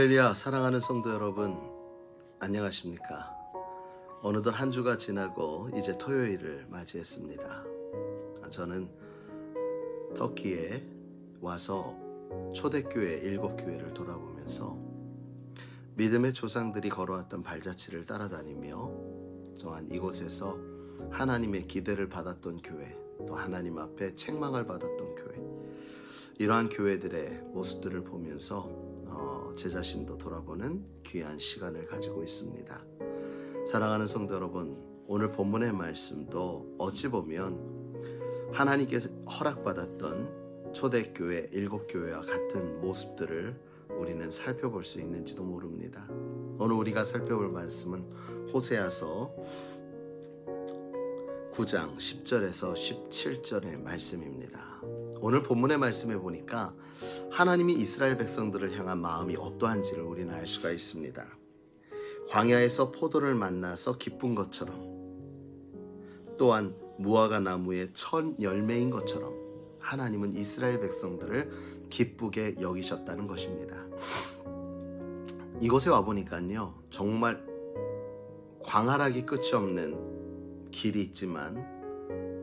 할렐루야. 사랑하는 성도 여러분, 안녕하십니까? 어느덧 한 주가 지나고 이제 토요일을 맞이했습니다. 저는 터키에 와서 초대교회 7교회를 돌아보면서 믿음의 조상들이 걸어왔던 발자취를 따라다니며 또한 이곳에서 하나님의 기대를 받았던 교회, 또 하나님 앞에 책망을 받았던 교회, 이러한 교회들의 모습들을 보면서 제 자신도 돌아보는 귀한 시간을 가지고 있습니다. 사랑하는 성도 여러분, 오늘 본문의 말씀도 어찌 보면 하나님께서 허락받았던 초대교회 7교회와 같은 모습들을 우리는 살펴볼 수 있는지도 모릅니다. 오늘 우리가 살펴볼 말씀은 호세아서 9장 10절에서 17절의 말씀입니다. 오늘 본문의 말씀에 보니까 하나님이 이스라엘 백성들을 향한 마음이 어떠한지를 우리는 알 수가 있습니다. 광야에서 포도를 만나서 기쁜 것처럼, 또한 무화과 나무의 첫 열매인 것처럼 하나님은 이스라엘 백성들을 기쁘게 여기셨다는 것입니다. 이곳에 와보니까요, 정말 광활하기 끝이 없는 길이 있지만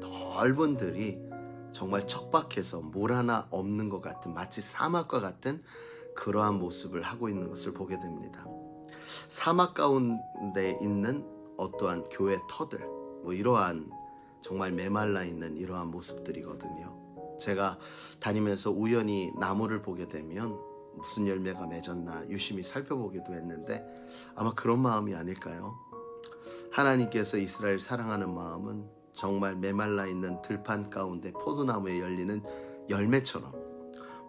넓은 들이 정말 척박해서 물 하나 없는 것 같은, 마치 사막과 같은 그러한 모습을 하고 있는 것을 보게 됩니다. 사막 가운데 있는 어떠한 교회 터들, 이러한 정말 메말라 있는 이러한 모습들이거든요. 제가 다니면서 우연히 나무를 보게 되면 무슨 열매가 맺었나 유심히 살펴보기도 했는데 아마 그런 마음이 아닐까요? 하나님께서 이스라엘 사랑하는 마음은 정말 메말라 있는 들판 가운데 포도나무에 열리는 열매처럼,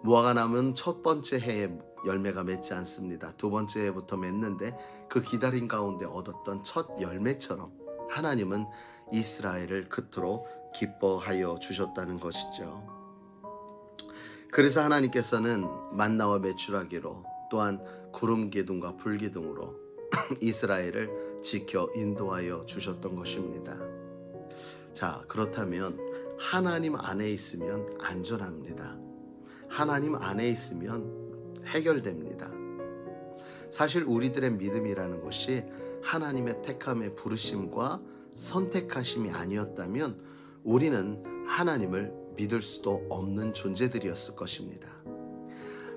무화과 나무는 첫 번째 해에 열매가 맺지 않습니다. 두 번째 해부터 맺는데 그 기다림 가운데 얻었던 첫 열매처럼 하나님은 이스라엘을 그토록 기뻐하여 주셨다는 것이죠. 그래서 하나님께서는 만나와 메추라기로, 또한 구름 기둥과 불 기둥으로 이스라엘을 지켜 인도하여 주셨던 것입니다. 자, 그렇다면 하나님 안에 있으면 안전합니다. 하나님 안에 있으면 해결됩니다. 사실 우리들의 믿음이라는 것이 하나님의 택함의 부르심과 선택하심이 아니었다면 우리는 하나님을 믿을 수도 없는 존재들이었을 것입니다.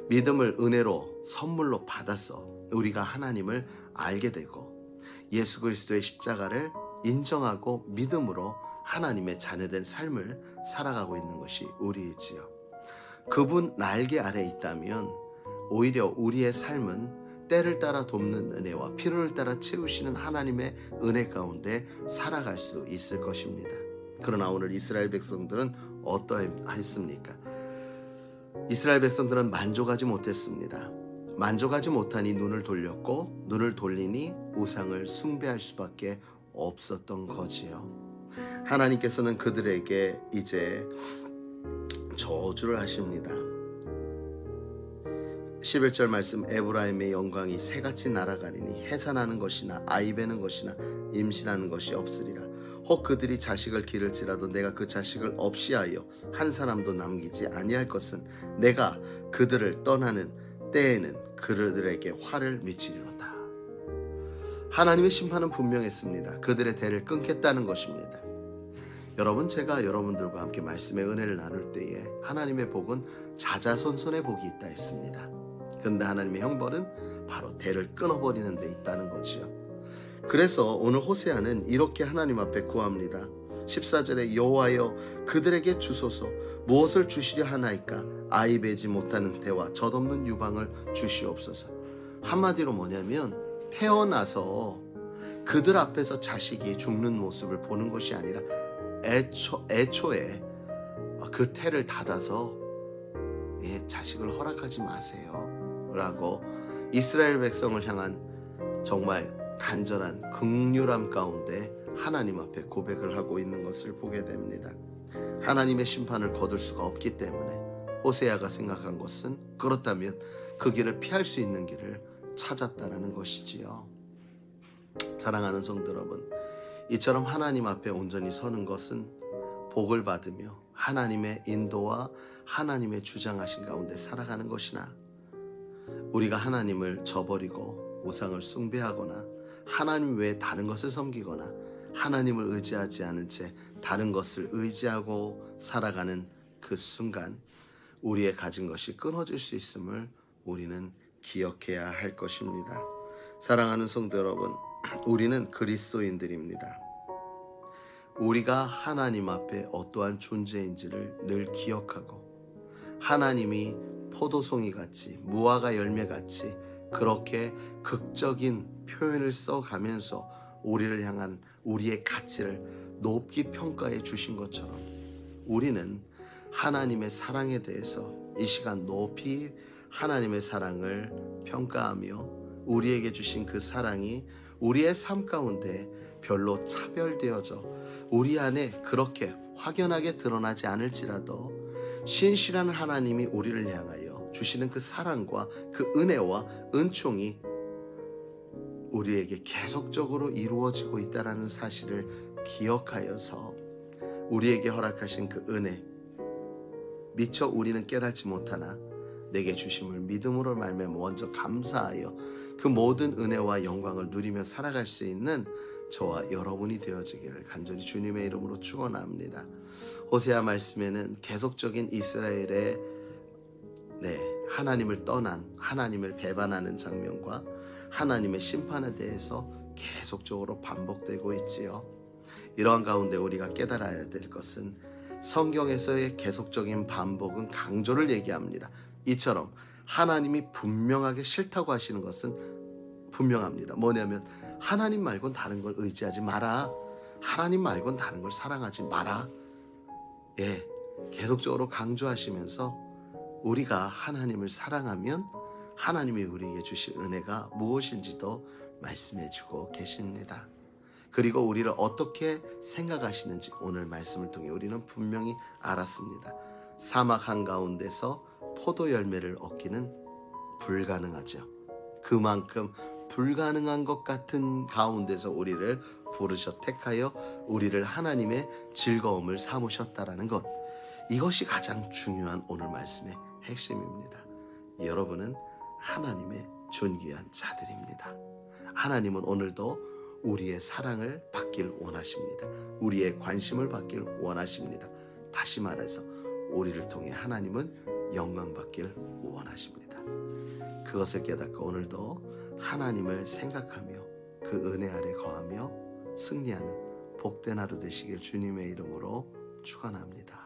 믿음을 은혜로 선물로 받아서 우리가 하나님을 알게 되고 예수 그리스도의 십자가를 인정하고 믿음으로 하나님의 자녀된 삶을 살아가고 있는 것이 우리이지요. 그분 날개 아래 있다면 오히려 우리의 삶은 때를 따라 돕는 은혜와 필요를 따라 채우시는 하나님의 은혜 가운데 살아갈 수 있을 것입니다. 그러나 오늘 이스라엘 백성들은 어떠했습니까? 이스라엘 백성들은 만족하지 못했습니다. 만족하지 못하니 눈을 돌렸고, 눈을 돌리니 우상을 숭배할 수밖에 없었던 거지요. 하나님께서는 그들에게 이제 저주를 하십니다. 11절 말씀, 에브라임의 영광이 새같이 날아가리니 해산하는 것이나 아이 베는 것이나 임신하는 것이 없으리라. 혹 그들이 자식을 기를지라도 내가 그 자식을 없이 하여 한 사람도 남기지 아니할 것은 내가 그들을 떠나는 때에는 그들에게 화를 미치리로다. 하나님의 심판은 분명했습니다. 그들의 대를 끊겠다는 것입니다. 여러분, 제가 여러분들과 함께 말씀의 은혜를 나눌 때에 하나님의 복은 자자손손의 복이 있다 했습니다. 그런데 하나님의 형벌은 바로 대를 끊어버리는 데 있다는 거지요. 그래서 오늘 호세아는 이렇게 하나님 앞에 구합니다. 14절에 여호와여 그들에게 주소서, 무엇을 주시려 하나이까? 아이 베지 못하는 태와 젖없는 유방을 주시옵소서. 한마디로 뭐냐면, 태어나서 그들 앞에서 자식이 죽는 모습을 보는 것이 아니라 애초에 그 태를 닫아서 자식을 허락하지 마세요 라고 이스라엘 백성을 향한 정말 간절한 긍휼함 가운데 하나님 앞에 고백을 하고 있는 것을 보게 됩니다. 하나님의 심판을 거둘 수가 없기 때문에 호세아가 생각한 것은, 그렇다면 그 길을 피할 수 있는 길을 찾았다는 것이지요. 사랑하는 성도 여러분, 이처럼 하나님 앞에 온전히 서는 것은 복을 받으며 하나님의 인도와 하나님의 주장하신 가운데 살아가는 것이나 우리가 하나님을 저버리고 우상을 숭배하거나 하나님 외에 다른 것을 섬기거나 하나님을 의지하지 않은 채 다른 것을 의지하고 살아가는 그 순간 우리의 가진 것이 끊어질 수 있음을 우리는 기억해야 할 것입니다. 사랑하는 성도 여러분, 우리는 그리스도인들입니다. 우리가 하나님 앞에 어떠한 존재인지를 늘 기억하고 하나님이 포도송이 같이 무화과 열매 같이 그렇게 극적인 표현을 써가면서 우리를 향한 우리의 가치를 높이 평가해 주신 것처럼 우리는 하나님의 사랑에 대해서 이 시간 높이 하나님의 사랑을 평가하며 우리에게 주신 그 사랑이 우리의 삶 가운데 별로 차별되어져 우리 안에 그렇게 확연하게 드러나지 않을지라도 신실한 하나님이 우리를 향하여 주시는 그 사랑과 그 은혜와 은총이 우리에게 계속적으로 이루어지고 있다는 사실을 기억하여서 우리에게 허락하신 그 은혜 미처 우리는 깨닫지 못하나 내게 주심을 믿음으로 말미암아 먼저 감사하여 그 모든 은혜와 영광을 누리며 살아갈 수 있는 저와 여러분이 되어지기를 간절히 주님의 이름으로 축원합니다. 호세아 말씀에는 계속적인 이스라엘의 하나님을 떠난 하나님을 배반하는 장면과 하나님의 심판에 대해서 계속적으로 반복되고 있지요. 이러한 가운데 우리가 깨달아야 될 것은 성경에서의 계속적인 반복은 강조를 얘기합니다. 이처럼 하나님이 분명하게 싫다고 하시는 것은 분명합니다. 뭐냐면 하나님 말곤 다른 걸 의지하지 마라. 하나님 말곤 다른 걸 사랑하지 마라. 계속적으로 강조하시면서 우리가 하나님을 사랑하면 하나님이 우리에게 주실 은혜가 무엇인지도 말씀해주고 계십니다. 그리고 우리를 어떻게 생각하시는지 오늘 말씀을 통해 우리는 분명히 알았습니다. 사막 한가운데서 포도 열매를 얻기는 불가능하죠. 그만큼 불가능한 것 같은 가운데서 우리를 부르셔 택하여 우리를 하나님의 즐거움을 삼으셨다라는 것, 이것이 가장 중요한 오늘 말씀의 핵심입니다. 여러분은 하나님의 존귀한 자들입니다. 하나님은 오늘도 우리의 사랑을 받길 원하십니다. 우리의 관심을 받길 원하십니다. 다시 말해서 우리를 통해 하나님은 영광 받길 원하십니다. 그것을 깨닫고 오늘도 하나님을 생각하며 그 은혜 아래 거하며 승리하는 복된 하루 되시길 주님의 이름으로 축원합니다.